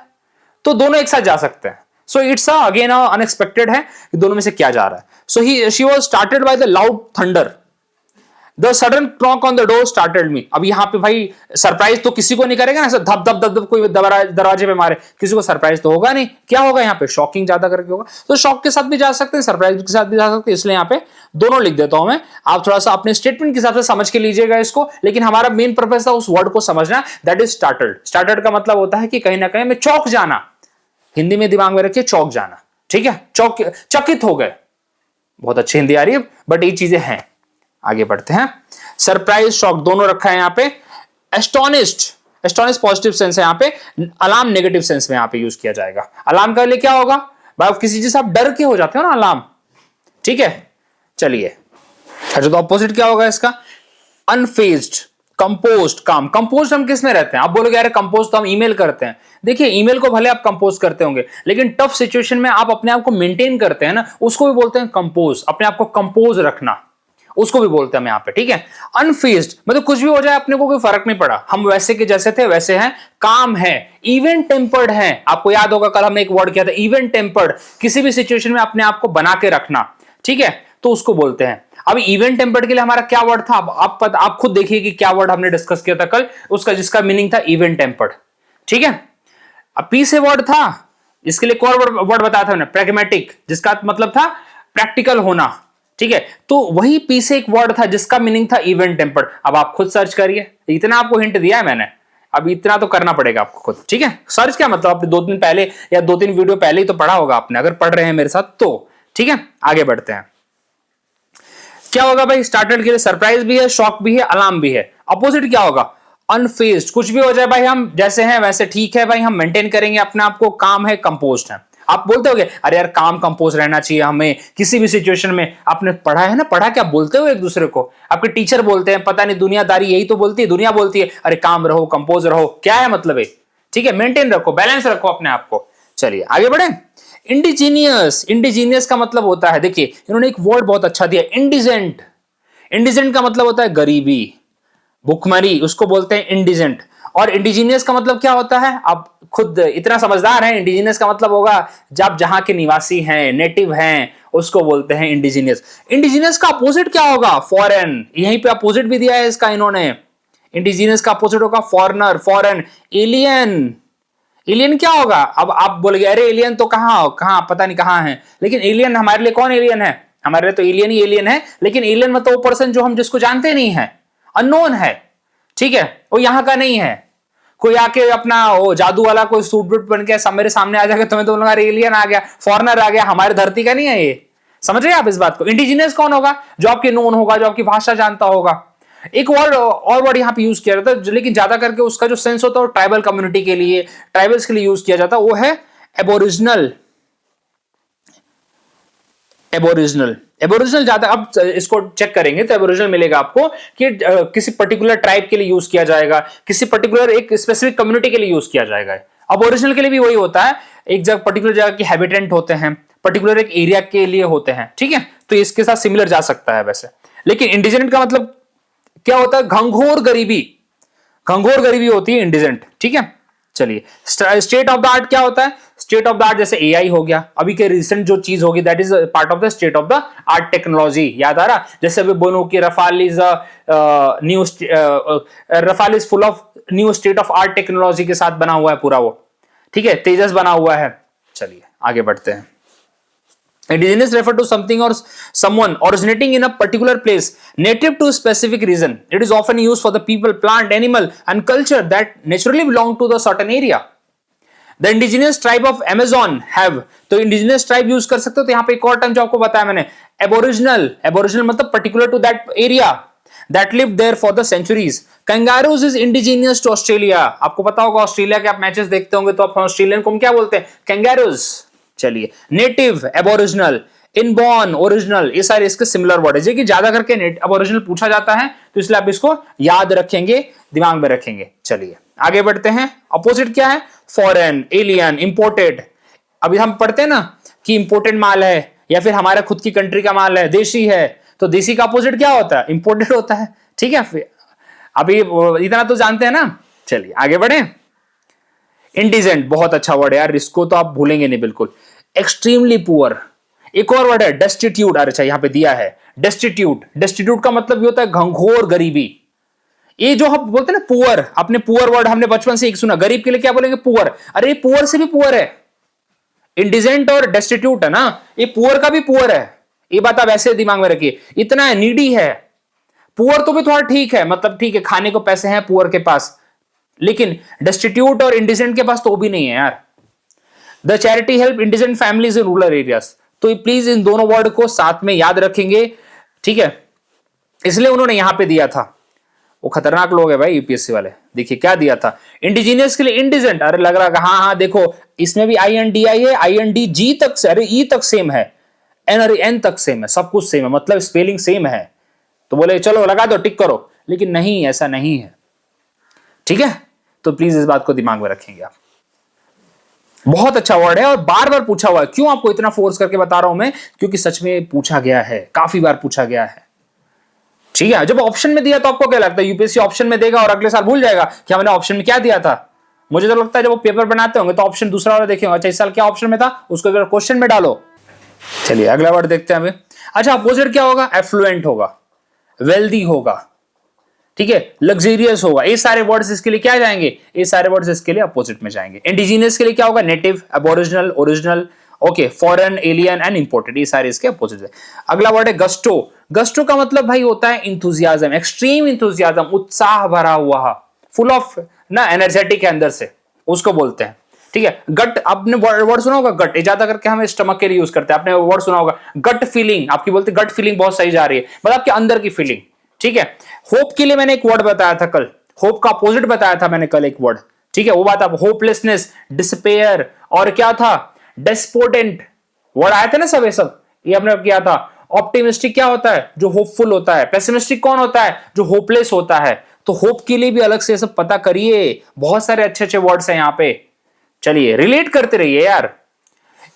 तो दोनों एक साथ जा सकते हैं। सो इट्स अगेन अनएक्सपेक्टेड है कि दोनों में से क्या जा रहा है। So she was startled by the loud thunder, the sudden knock on the door startled me. अब यहाँ पे भाई सरप्राइज तो किसी को नहीं करेगा ना, ऐसा धप धप धप धप कोई दरवाजे पे मारे, किसी को सरप्राइज तो होगा नहीं। क्या होगा यहाँ पे? शॉकिंग ज्यादा करके होगा। तो शॉक के साथ भी जा सकते हैं, सरप्राइज के साथ भी जा सकते हैं, इसलिए यहाँ पे दोनों लिख देता हूं मैं। आप थोड़ा सा अपने स्टेटमेंट के हिसाब से समझ के लीजिएगा इसको, लेकिन हमारा मेन पर्पस था उस वर्ड को समझना, दैट इज स्टार्टल्ड। स्टार्टल्ड का मतलब होता है कि कहीं ना कहीं में चौंक जाना, हिंदी में दिमाग में रखिए, चौंक जाना, ठीक है। चकित हो गए। बहुत अच्छी हिंदी आ रही है, बट ये चीजें हैं। आगे बढ़ते हैं। सरप्राइज, शॉक दोनों रखा है यहाँ पे। एस्टोनिश पॉजिटिव सेंस है यहाँ पे, अलार्म नेगेटिव सेंस में यहाँ पे यूज किया जाएगा। अलार्म का लिए क्या होगा भाई? किसी चीज से आप डर के हो जाते हो ना, अलार्म, ठीक है। चलिए अच्छा, तो ऑपोजिट क्या होगा इसका? अनफेज्ड, कंपोज्ड, काम। कंपोज्ड हम किस में रहते हैं? आप बोलोगे यार कंपोज तो हम ईमेल करते हैं। देखिए ईमेल को भले आप कंपोज करते होंगे, लेकिन टफ सिचुएशन में आप अपने आप को मेंटेन करते हैं ना, उसको भी बोलते हैं कंपोज। अपने आप को कंपोज रखना, उसको भी बोलते हैं हम यहाँ पे, ठीक है। अनफेज्ड मतलब कुछ भी हो जाए अपने को कोई फर्क नहीं पड़ा, हम वैसे के जैसे थे वैसे हैं। काम है, इवन टेम्पर्ड है। आपको याद होगा कल हमने एक वर्ड किया था इवन टेम्पर्ड, किसी भी सिचुएशन में अपने आप को बना के रखना, ठीक है, तो उसको बोलते हैं। अब इवन टेम्पर्ड के लिए हमारा क्या वर्ड था? आप खुद देखिए कि क्या वर्ड हमने डिस्कस किया था कल, उसका जिसका मीनिंग था इवन टेम्पर्ड, ठीक है। अब पी से वर्ड था, इसके लिए एक और वर्ड बताया था मैंने, प्रैग्मेटिक, जिसका मतलब था प्रैक्टिकल होना, ठीक है। तो वही पी से एक वर्ड था जिसका मीनिंग था इवन टेम्पर्ड। अब आप खुद सर्च करिए, इतना आपको हिंट दिया है मैंने, अब इतना तो करना पड़ेगा आपको खुद, ठीक है। सर्च क्या मतलब? आपने 2 दिन पहले या 2-3 वीडियो पहले ही तो पढ़ा होगा आपने, अगर पढ़ रहे हैं मेरे साथ तो, ठीक है। आगे बढ़ते हैं। क्या होगा भाई? स्टार्टर्ड के लिए सरप्राइज भी है, शॉक भी है, अलार्म भी है। अपोजिट क्या होगा? अनफेज्ड, कुछ भी हो जाए भाई हम जैसे हैं वैसे ठीक है भाई, हम मेंटेन करेंगे अपने आप को, काम है, कंपोज्ड है। आप बोलते होगे अरे यार काम कंपोज रहना चाहिए हमें किसी भी सिचुएशन में। आपने पढ़ा है ना, पढ़ा क्या बोलते हो एक दूसरे को? आपके टीचर बोलते हैं, पता नहीं दुनियादारी यही तो बोलती है, दुनिया बोलती है अरे काम रहो, कंपोज रहो। क्या है मतलब है? ठीक है, मेंटेन रखो, बैलेंस रखो अपने आप को। चलिए आगे बढ़े। इंडिजीनियस, इंडिजीनियस का मतलब होता है, देखिए इन्होंने एक वर्ड बहुत अच्छा दिया, इंडिजेंट। इंडिजेंट का मतलब होता है गरीबी, भुखमरी, उसको बोलते हैं इंडिजेंट। और इंडिजीनियस का मतलब क्या होता है, आप खुद इतना समझदार हैं, इंडिजीनियस का मतलब होगा जब जहां के निवासी हैं, नेटिव हैं, उसको बोलते हैं इंडिजीनियस। इंडिजीनियस का अपोजिट क्या होगा, फॉरेन। यहीं पे अपोजिट भी दिया है इसका इन्होंने। इंडिजीनियस का अपोजिट होगा फॉरेनर, फॉरेन। एलियन, एलियन क्या होगा, अब आप बोलेंगे अरे एलियन तो कहां कहां पता नहीं कहां है, लेकिन एलियन हमारे लिए कौन एलियन है, हमारे लिए तो एलियन ही एलियन है। लेकिन एलियन मतलब वो पर्सन जो हम जिसको जानते नहीं है, अननोन है, ठीक है, वो यहां का नहीं है। कोई आके अपना वो जादू वाला कोई सूट बूट बन के सब मेरे सामने आ जाएगा, तुम्हें तो बोलूंगा एलियन आ गया, फॉरेनर आ गया, हमारी धरती का नहीं है ये। समझ रहे हैं आप इस बात को। इंडिजिनियस कौन होगा, जो आपके नोन होगा, जो आपकी भाषा जानता होगा। एक वर्ड और वर्ड यहाँ पे यूज किया जाता है, लेकिन ज्यादा करके उसका जो सेंस होता है वो ट्राइबल कम्युनिटी के लिए, ट्राइबल्स के लिए यूज किया जाता है, वो है एबोरिजिनल। एबोरिजिनल, एबोरिजिनल ज्यादा, अब इसको चेक करेंगे तो एबोरिजिनल मिलेगा आपको कि किसी पर्टिकुलर ट्राइब के लिए यूज किया जाएगा, किसी पर्टिकुलर एक स्पेसिफिक कम्युनिटी के लिए यूज किया जाएगा। अबोरिजिनल के लिए भी वही होता है, एक जगह पर्टिकुलर जगह के हैबिटेंट होते हैं, पर्टिकुलर एक एरिया के लिए होते हैं, ठीक है, तो इसके साथ सिमिलर जा सकता है वैसे। लेकिन इंडिजेंट का मतलब क्या होता है, घंघोर गरीबी, घंघोर गरीबी होती है इंडिजेंट, ठीक है। चलिए स्टेट ऑफ द आर्ट क्या होता है, स्टेट ऑफ द आर्ट जैसे एआई हो गया, अभी के रिसेंट जो चीज होगी that is part of the state of the art technology. याद आ रहा, जैसे अभी बोलो कि Rafale is new, Rafale is full of new state of art technology के साथ बना हुआ है पूरा वो, ठीक है, तेजस बना हुआ है। चलिए आगे बढ़ते हैं। Indigenous refer to something or someone originating in a particular place, native to a specific region. It is often used for the people, plant, animal, and culture that naturally belong to the certain area. The indigenous tribe of Amazon have, तो indigenous tribe use कर सकते हो। तो यहाँ पे एक और term जो आपको बताया मैंने, aboriginal, aboriginal मतलब particular to that area that lived there for the centuries. Kangaroos is indigenous to Australia. आपको पता होगा ऑस्ट्रेलिया के आप मैचेस देखते होंगे तो आप ऑस्ट्रेलियन को क्या बोलते हैं, कैंगारूज। चलिए नेटिव, एबोरिजिनल, इनबॉर्न, ओरिजिनल, ये सारे इसके सिमिलर वर्ड है, जो कि ज्यादा करके एबोरिजिनल पूछा जाता है, तो इसलिए आप इसको याद रखेंगे, दिमाग में रखेंगे। चलिए आगे बढ़ते हैं। अपोजिट क्या है, फॉरेन, एलियन, इंपोर्टेड। अभी हम पढ़ते हैं ना कि इंपोर्टेड माल है या फिर हमारे खुद की कंट्री का माल है, देशी है, तो देशी का अपोजिट क्या होता है, इंपोर्टेड होता है, ठीक है। अभी इतना तो जानते हैं ना। चलिए आगे बढ़े। इंडिजेंट बहुत अच्छा वर्ड है यार, इसको तो आप भूलेंगे नहीं बिल्कुल। एक्सट्रीमली पुअर, एक और वर्ड है डेस्टिट्यूट। अच्छा यहाँ पे दिया है डेस्टिट्यूट, डेस्टिट्यूट का मतलब ये होता है घंघोर गरीबी। ये जो हम बोलते हैं ना पुअर, अपने पुअर वर्ड हमने बचपन से एक सुना, गरीब के लिए क्या बोलेंगे, पुअर। अरे पुअर से भी पुअर है, इंडिजेंट और डेस्टिट्यूट है ना, ये पुअर का भी पुअर है। ये बात आप ऐसे दिमाग में रखिए, इतना है नीडी है। पुअर तो भी थोड़ा ठीक है, मतलब ठीक है खाने को पैसे हैं पुअर के पास, लेकिन डेस्टिट्यूट और इंडिजेंट के पास तो भी नहीं है यार। The charity help indigent families in rural areas, तो प्लीज इन दोनों वर्ड को साथ में याद रखेंगे, ठीक है, इसलिए उन्होंने यहां पे दिया था। वो खतरनाक लोग है भाई यूपीएससी वाले। देखिए क्या दिया था, इंडिजीनियस के लिए इंडिजेंट। अरे लग रहा हाँ हाँ देखो इसमें भी आई एन डी आई है, आई एन डी जी तक से, अरे ई तक सेम है, एन और एन तक सेम है, सब कुछ सेम है, मतलब स्पेलिंग सेम है। तो बोले चलो लगा दो टिक करो, लेकिन नहीं, ऐसा नहीं है, ठीक है। तो प्लीज इस बात को दिमाग में रखेंगे आप। बहुत अच्छा वर्ड है और बार बार पूछा हुआ है। क्यों आपको इतना फोर्स करके बता रहा हूं मैं, क्योंकि सच में पूछा गया है, काफी बार पूछा गया है, ठीक है। जब ऑप्शन में दिया तो आपको क्या लगता है, यूपीएससी ऑप्शन में देगा और अगले साल भूल जाएगा कि हमने ऑप्शन में क्या दिया था। मुझे तो लगता है जब वो पेपर बनाते होंगे तो ऑप्शन दूसरा वाला देखेंगे, अच्छा इस साल क्या ऑप्शन में था, उसको क्वेश्चन में डालो। चलिए अगला वर्ड देखते हैं अभी। अच्छा अपोजिट क्या होगा, एफ्लुएंट होगा, वेल्दी होगा, ठीक है, लग्जरियस होगा। ये सारे वर्ड्स इसके लिए क्या जाएंगे, ये सारे वर्ड्स इसके लिए अपोजिट में जाएंगे। इंडिजीनियस के लिए क्या होगा, native, aboriginal, original, okay, foreign, alien and imported, ये सारे इसके अपोजिट है। अगला वर्ड है गस्टो। गस्टो का मतलब भाई होता है इंथुजियाज्म, एक्सट्रीम इंथुजियाज्म, उत्साह भरा हुआ, फुल ऑफ ना एनर्जेटिक है अंदर से, उसको बोलते हैं, ठीक है। गट, आपने वर्ड सुना होगा गट, ज्यादा करके हम स्टमक के लिए यूज करते हैं, आपने वर्ड सुना होगा गट फीलिंग, आपकी बोलते गट फीलिंग बहुत सही जा रही है, मतलब आपके अंदर की फीलिंग, ठीक है। होप के लिए मैंने एक वर्ड बताया था कल, होप का अपोजिट बताया था मैंने कल एक वर्ड, ठीक है, वो बात आप होपलेसनेस, डिस्पेयर, और क्या था, डेस्पोटेंट वर्ड आए थे ना सब, ये हमने किया था। ऑप्टिमिस्टिक क्या होता है, जो होपफुल होता है। पेसिमिस्टिक कौन होता है, जो होपलेस होता है। तो होप के लिए भी अलग से सब पता करिए, बहुत सारे अच्छे अच्छे वर्ड्स हैं यहाँ पे। चलिए रिलेट करते रहिए यार।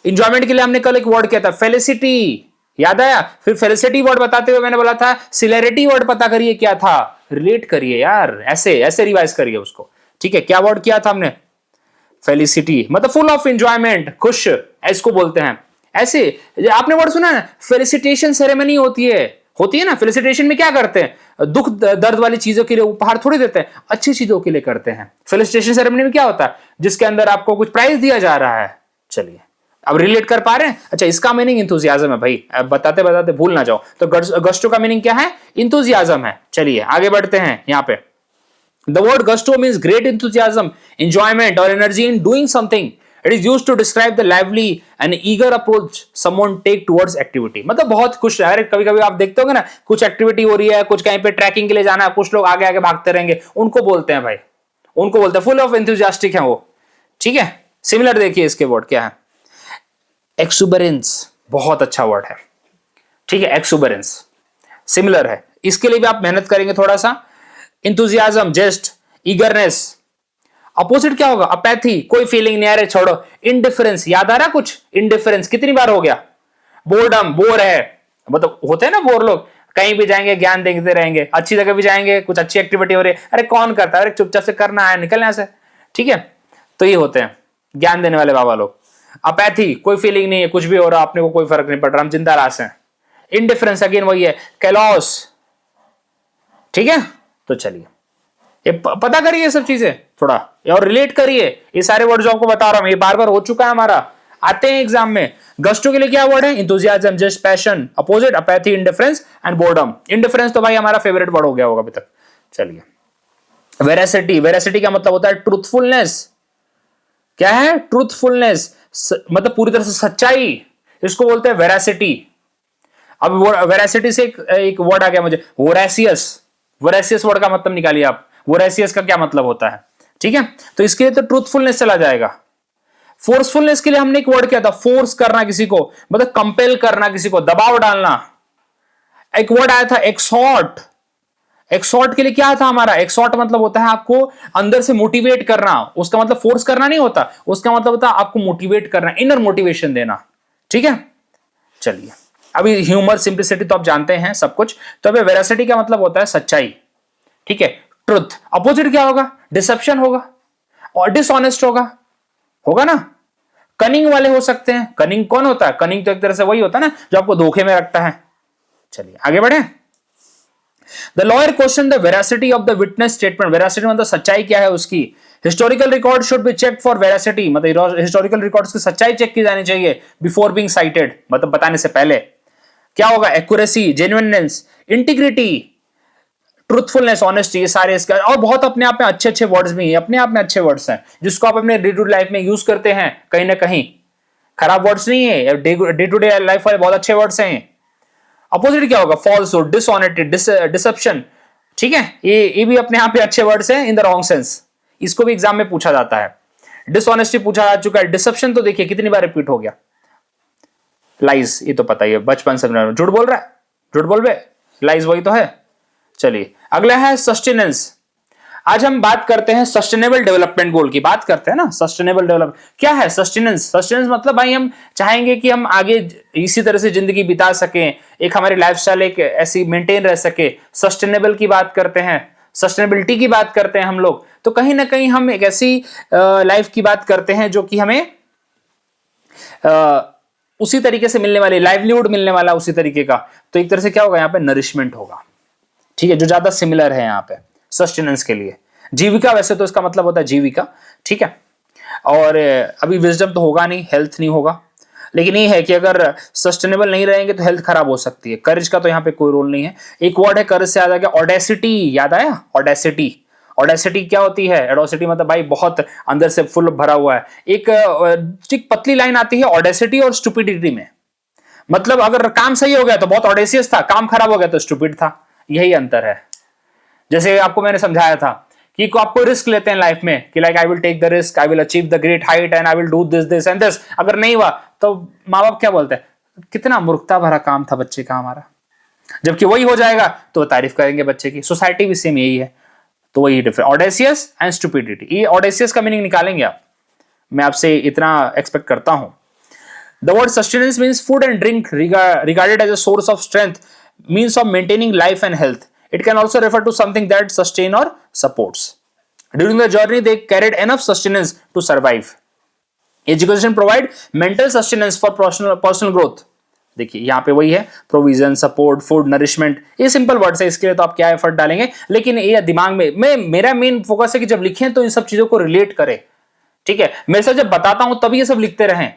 इंजॉयमेंट के लिए हमने कल एक वर्ड किया था फेलिसिटी, याद आया? फिर फेलिसिटी वर्ड बताते हुए मैंने बोला था सिलेरिटी वर्ड पता करिए क्या था, रिलेट करिए यार, ऐसे ऐसे रिवाइज करिए उसको। ठीक है, क्या वर्ड किया था हमने? फेलिसिटी मतलब फुल ऑफ एंजॉयमेंट, खुश, इसको बोलते हैं। ऐसे आपने वर्ड सुना है फेलिसिटेशन सेरेमनी होती है ना। फेलिसिटेशन में क्या करते हैं? दुख दर्द वाली चीजों के लिए उपहार थोड़ी देते हैं, अच्छी चीजों के लिए करते हैं। फेलिसिटेशन सेरेमनी में क्या होता है? जिसके अंदर आपको कुछ प्राइज दिया जा रहा है। चलिए अब रिलेट कर पा रहे हैं? अच्छा, इसका मीनिंग इंथुजियाज्म है भाई, अब बताते बताते भूल ना जाओ। तो गस्टो का मीनिंग क्या है? इंथुजियाज्म है। चलिए आगे बढ़ते हैं। यहाँ पे the word gusto means great enthusiasm, enjoyment or energy in doing something. It is used to describe the lively and eager approach someone take towards activity. मतलब बहुत खुश है। कभी कभी आप देखते होंगे ना, कुछ एक्टिविटी हो रही है, कुछ कहीं पे ट्रैकिंग के लिए जाना है, कुछ लोग आगे आगे भागते रहेंगे, उनको बोलते हैं भाई, उनको बोलते हैं फुल ऑफ एंथुजियास्टिक है वो। ठीक है, सिमिलर देखिए इसके वर्ड क्या है, एक्सुबरेंस, बहुत अच्छा वर्ड है। ठीक है, एक्सुबरेंस सिमिलर है, इसके लिए भी आप मेहनत करेंगे थोड़ा सा। इंथुजियाज्म जेस्ट, ईगरनेस, अपोजिट क्या होगा? अपैथी, कोई फीलिंग नहीं, अरे छोड़ो। इंडिफरेंस, याद आ रहा कुछ? इंडिफरेंस कितनी बार हो गया? बोर्डम, बोर है, मतलब होते हैं ना बोर लोग, कहीं भी जाएंगे ज्ञान देखते रहेंगे, अच्छी जगह भी जाएंगे, कुछ अच्छी एक्टिविटी हो रही है, अरे कौन करता है, अरे चुपचाप से करना है, निकलने से। ठीक है, तो ये होते हैं ज्ञान देने वाले बाबा लोग। अपैथी, कोई फीलिंग नहीं है, कुछ भी हो रहा अपने को कोई फर्क नहीं पड़ रहा, हम जिंदा रास हैं। इंडिफरेंस अगेन वही है, कैलॉस। ठीक है, तो चलिए ये पता करिए ये सब चीजें थोड़ा, और रिलेट करिए। ये सारे वर्ड जो आपको बता रहा हूं ये बार बार हो चुका है हमारा, आते हैं एग्जाम में। गस्टो के लिए क्या वर्ड है? Enthusiasm, just, passion. Opposite apathy, indifference and boredom. Indifference तो भाई हमारा फेवरेट वर्ड हो गया होगा अभी तक। चलिए वेरासिटी, वेरासिटी का मतलब होता है ट्रूथफुलनेस। क्या है? ट्रूथफुलनेस, मतलब पूरी तरह से सच्चाई, इसको बोलते हैं वेरासिटी। अब वेरासिटी से एक वर्ड आ गया मुझे, वोरेसियस। वोरेसियस वर्ड का मतलब निकालिए आप, वोरेसियस का क्या मतलब होता है। ठीक है, तो इसके लिए तो ट्रूथफुलनेस चला जाएगा। फोर्सफुलनेस के लिए हमने एक वर्ड किया था, फोर्स करना किसी को, मतलब कंपेल करना किसी को, दबाव डालना। एक वर्ड आया था एक्सहॉर्ट। एक्सहॉर्ट के लिए क्या था हमारा? एक्सहॉर्ट मतलब होता है आपको अंदर से मोटिवेट करना, उसका मतलब फोर्स करना नहीं होता, उसका मतलब होता है आपको मोटिवेट करना, इनर मोटिवेशन देना। ठीक है, चलिए अभी ह्यूमर, सिंप्लिसिटी तो आप जानते हैं सब कुछ, तो अभी वेरासिटी का मतलब होता है सच्चाई। ठीक है, ट्रुथ। अपोजिट क्या होगा? डिसेप्शन होगा, और डिसऑनेस्ट होगा ना। कनिंग वाले हो सकते हैं। कनिंग कौन होता है? कनिंग तो एक तरह से वही होता है ना जो आपको धोखे में रखता है। चलिए आगे बढ़े। The lawyer question the veracity of the witness statement. Veracity मतलब सच्चाई क्या है उसकी। Historical record should be check for veracity, मतलब हिस्टोरिकल रिकॉर्ड्स की सच्चाई चेक की जानी चाहिए बिफोर बीइंग साइटेड, मतलब बताने से पहले। क्या होगा? Accuracy, genuineness, integrity, truthfulness, honesty, ये सारे इसका, और बहुत अपने आप में अच्छे अच्छे वर्ड्स भी हैं, अपने आप में अच्छे वर्ड्स हैं जिसको आप अपने डे टू डे लाइफ में यूज करते हैं कहीं ना कहीं। खराब वर्ड्स नहीं है, डे टू डे लाइफ वाले बहुत अच्छे वर्ड्स हैं। अपोजिट क्या होगा? Falsehood, dishonesty, deception. ठीक है, ये भी अपने आप में अच्छे वर्ड्स हैं इन द रॉन्ग सेंस, इसको भी एग्जाम में पूछा जाता है। डिसऑनेस्टी पूछा जा चुका है, डिसेप्शन तो देखिए कितनी बार रिपीट हो गया। लाइज, ये तो पता ही है, बचपन से झूठ बोल रहा है, झूठ बोल रहे, लाइज वही तो है। चलिए अगला है सस्टेनेंस। आज हम बात करते हैं सस्टेनेबल डेवलपमेंट गोल की, बात करते हैं ना सस्टेनेबल डेवलप। क्या है सस्टेनेंस? सस्टेनेंस मतलब भाई हम चाहेंगे कि हम आगे इसी तरह से जिंदगी बिता सकें, एक हमारी लाइफस्टाइल एक ऐसी मेंटेन रह सके। सस्टेनेबल की बात करते हैं, सस्टेनेबिलिटी की बात करते हैं हम लोग, तो कहीं ना कहीं हम एक ऐसी लाइफ की बात करते हैं जो कि हमें उसी तरीके से मिलने वाली, लाइवलीहुड मिलने वाला उसी तरीके का। तो एक तरह से क्या होगा यहाँ पे? नरिशमेंट होगा। ठीक है, जो ज्यादा सिमिलर है यहाँ पे सस्टेनेंस के लिए। जीविका वैसे तो इसका मतलब होता है जीविका। ठीक है, और अभी विजडम तो होगा नहीं, हेल्थ नहीं होगा, लेकिन ये है कि अगर सस्टेनेबल नहीं रहेंगे तो हेल्थ खराब हो सकती है। करेज का तो यहाँ पे कोई रोल नहीं है। एक वर्ड है करेज से याद आ गया, ऑडेसिटी, याद आया? ऑडेसिटी, ऑडेसिटी क्या होती है? ऑडेसिटी मतलब भाई बहुत अंदर से फुल भरा हुआ है। एक पतली लाइन आती है ऑडेसिटी और स्टुपिडिटी में, मतलब अगर काम सही हो गया तो बहुत ऑडेसियस था, काम खराब हो गया तो स्टुपिड था, यही अंतर है। जैसे आपको मैंने समझाया था कि आप कोई रिस्क लेते हैं लाइफ में कि like I will take the risk, I will achieve the great height and I will do this and this, अगर नहीं हुआ तो माँ बाप क्या बोलते हैं? कितना मूर्खता भरा काम था बच्चे का हमारा। जबकि वही हो जाएगा तो तारीफ करेंगे बच्चे की। सोसाइटी भी सेम यही है, तो वही डिफरेंस, ऑडेसियस एंड स्टुपिडिटी। ये ऑडेसियस का मीनिंग निकालेंगे आप, मैं आपसे इतना एक्सपेक्ट करता हूं। The word sustenance means food and drink regarded as a source of strength, means of maintaining life and health. It can also refer to something that sustain or supports. During the journey, they carried enough sustenance to survive. Education provide mental sustenance for personal growth. देखिए यहाँ पे वही है, provision, support, food, nourishment, ये simple words है, इसके लिए तो आप क्या एफर्ट डालेंगे, लेकिन ये दिमाग में मेरा मेन फोकस है कि जब लिखें तो इन सब चीजों को रिलेट करें। ठीक है, मेरे साथ जब बताता हूं तभी ये सब लिखते रहें।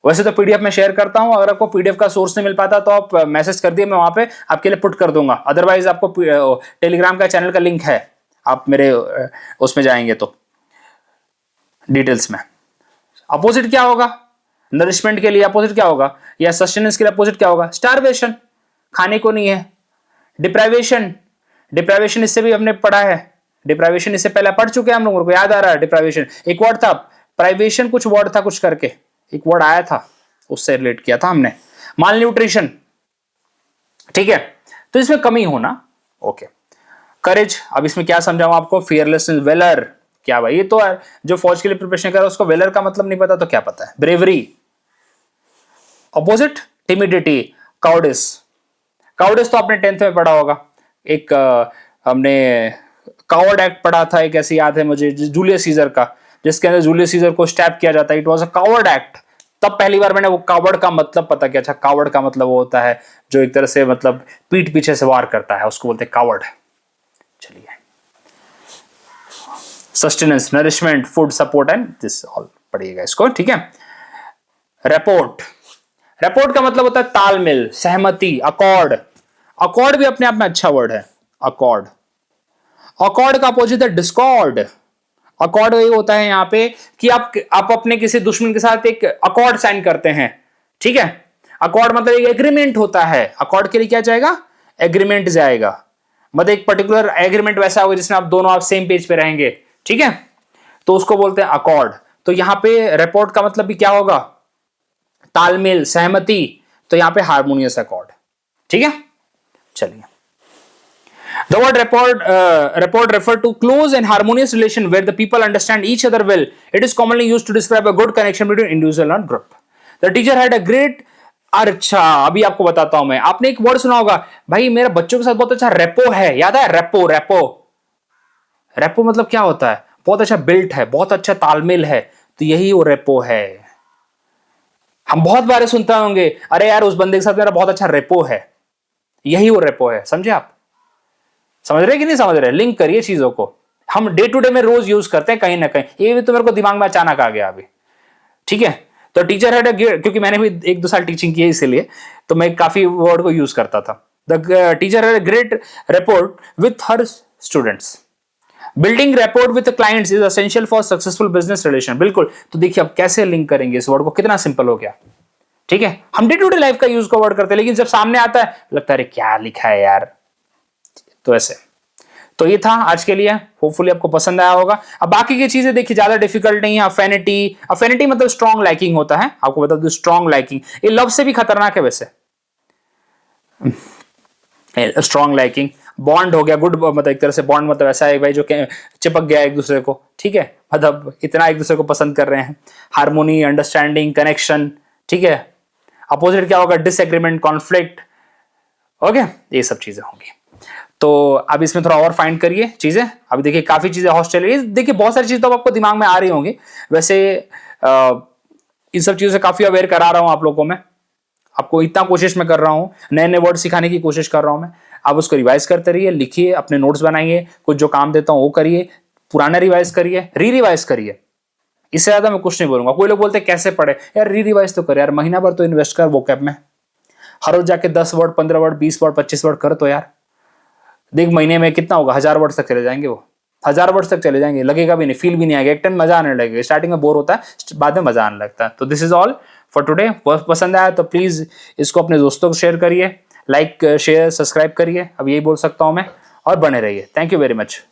वैसे तो पीडीएफ में शेयर करता हूं, अगर आपको पीडीएफ का सोर्स नहीं मिल पाता तो आप मैसेज कर दिए, मैं वहां पे आपके लिए पुट कर दूंगा। अदरवाइज आपको टेलीग्राम का चैनल का लिंक है, आप मेरे उसमें जाएंगे तो डिटेल्स में। अपोजिट क्या होगा नरिशमेंट के लिए? अपोजिट क्या होगा, या सस्टेनेंस के लिए अपोजिट क्या होगा? स्टारवेशन, खाने को नहीं है। डिप्राइवेशन, डिप्राइवेशन इससे भी हमने पढ़ा है, डिप्राइवेशन इससे पहले पढ़ चुके हैं हम लोगों को, याद आ रहा है? डिप्राइवेशन एक वर्ड था, प्राइवेशन कुछ वर्ड था, कुछ करके एक वर्ड आया था, उससे रिलेट किया था हमने। माल न्यूट्रिशन, ठीक है, तो इसमें कमी होना। ओके, करेज, अब इसमें क्या समझाऊं आपको? फियरलेसनेस, वेलर, क्या भाई, ये तो जो फौज के लिए प्रिपरेशन कर रहा है उसको वेलर का मतलब नहीं पता तो क्या पता है? Bravery. Opposite, timidity, cowardice. Cowardice तो आपने 10th में पढ़ा होगा, एक हमने कावर्ड एक्ट पढ़ा था, एक ऐसे याद है मुझे, जूलियस सीजर का, जिसके अंदर जूलियस सीजर को स्टैप किया जाता है। It was a coward act. तब पहली बार मैंने वो कावर्ड का मतलब पता किया। अच्छा, कावर्ड का मतलब वो होता है जो एक तरह से मतलब पीठ पीछे से वार करता है, उसको बोलते हैं कावर्ड। चलिए, sustenance, nourishment, food, support and this all पढ़िएगा इसको, ठीक है। रेपोर्ट, रेपोर्ट का मतलब होता है तालमेल, सहमति, अकॉर्ड। अकॉर्ड भी अपने आप में अच्छा वर्ड है, अकॉर्ड। अकॉर्ड का अपोजिट है डिस्कॉर्ड। अकॉर्ड ये होता है यहाँ पे कि आप अपने किसी दुश्मन के साथ एक अकॉर्ड साइन करते हैं, ठीक है। अकॉर्ड मतलब एक एग्रीमेंट होता है, अकॉर्ड के लिए क्या जाएगा? एग्रीमेंट जाएगा, मतलब एक पर्टिकुलर एग्रीमेंट वैसा होगा जिसमें आप दोनों आप सेम पेज पे रहेंगे, ठीक है, तो उसको बोलते हैं अकॉर्ड। तो यहां पे रिपोर्ट का मतलब भी क्या होगा? तालमेल, सहमति, तो यहां पे हार्मोनियस अकॉर्ड, ठीक है। चलिए, the word rapport refer to close and harmonious relation where the people understand each other well. It is commonly used to describe a good connection between individual and group. The teacher had a great, अच्छा अभी आपको बताता हूं मैं, आपने एक word सुना होगा भाई, मेरे बच्चों के साथ बहुत अच्छा रेपो है, याद है? रेपो, रेपो, रेपो मतलब क्या होता है? बहुत अच्छा बिल्ट है, बहुत अच्छा तालमेल है, तो यही वो रेपो है। हम बहुत बार सुनते होंगे, अरे यार उस बंदे के साथ मेरा बहुत अच्छा रेपो है, यही वो रेपो है। समझे आप? समझ रहे कि नहीं समझ रहे? लिंक करिए चीजों को, हम डे टू डे में रोज यूज करते हैं कहीं ना कहीं, ये भी तो मेरे को दिमाग में अचानक आ गया अभी, ठीक है। तो टीचर हैड क्योंकि मैंने भी 1-2 साल टीचिंग की है, इसीलिए तो मैं काफी वर्ड को यूज करता था। The teacher had a great rapport with her students. Building rapport with clients is essential for successful business relation. बिल्कुल, तो देखिए अब कैसे लिंक करेंगे इस वर्ड को, कितना सिंपल हो गया, ठीक है। हम डे टू डे लाइफ का यूज को वर्ड करते हैं, लेकिन जब सामने आता है लगता है अरे क्या लिखा है यार, तो ऐसे। तो ये था आज के लिए, होपफुली आपको पसंद आया होगा। अब बाकी की चीजें देखिए ज्यादा डिफिकल्ट नहीं है। अफिनिटी, अफिनिटी मतलब स्ट्रॉन्ग लाइकिंग होता है, आपको बता दो, स्ट्रॉन्ग लाइकिंग ये लव से भी खतरनाक है वैसे। स्ट्रॉन्ग लाइकिंग, बॉन्ड हो गया, गुड मतलब एक तरह से बॉन्ड मतलब ऐसा है भाई जो चिपक गया एक दूसरे को, ठीक है, मतलब इतना एक दूसरे को पसंद कर रहे हैं। हार्मोनी, अंडरस्टैंडिंग, कनेक्शन, ठीक है। अपोजिट क्या होगा? डिसएग्रीमेंट, कॉन्फ्लिक्ट, ओके, ये सब चीजें होंगी। तो अब इसमें थोड़ा और फाइंड करिए चीजें। अभी देखिए काफी चीजें हॉस्टल, देखिए बहुत सारी चीजें तो आपको दिमाग में आ रही होंगी वैसे। इन सब चीजों से काफी अवेयर करा रहा हूं आप लोगों को मैं, आपको इतना कोशिश मैं कर रहा हूं, नए नए वर्ड सिखाने की कोशिश कर रहा हूं मैं। आप उसको रिवाइज करते रहिए, लिखिए, अपने नोट्स बनाइए, कुछ जो काम देता हूं वो करिए, पुराना रिवाइज करिए, री रिवाइज करिए। इससे ज्यादा मैं कुछ नहीं बोलूंगा। कोई लोग बोलते हैं कैसे पढ़े यार, री रिवाइज तो कर यार, महीना भर तो इन्वेस्ट कर वोकैब में, हर रोज जाके 10 वर्ड, 15 वर्ड, 20 वर्ड, 25 वर्ड कर, तो यार देख महीने में कितना होगा, 1000 वर्ड तक चले जाएंगे, वो 1000 वर्ड तक चले जाएंगे, लगेगा भी नहीं, फील भी नहीं आएगा, एक टाइम मजा आने लगेगा। स्टार्टिंग में बोर होता है, बाद में मजा आने लगता है। तो this is all for today. पसंद आया तो प्लीज इसको अपने दोस्तों को शेयर करिए, लाइक शेयर सब्सक्राइब करिए, अब यही बोल सकता हूं मैं, और बने रहिए। Thank you very much.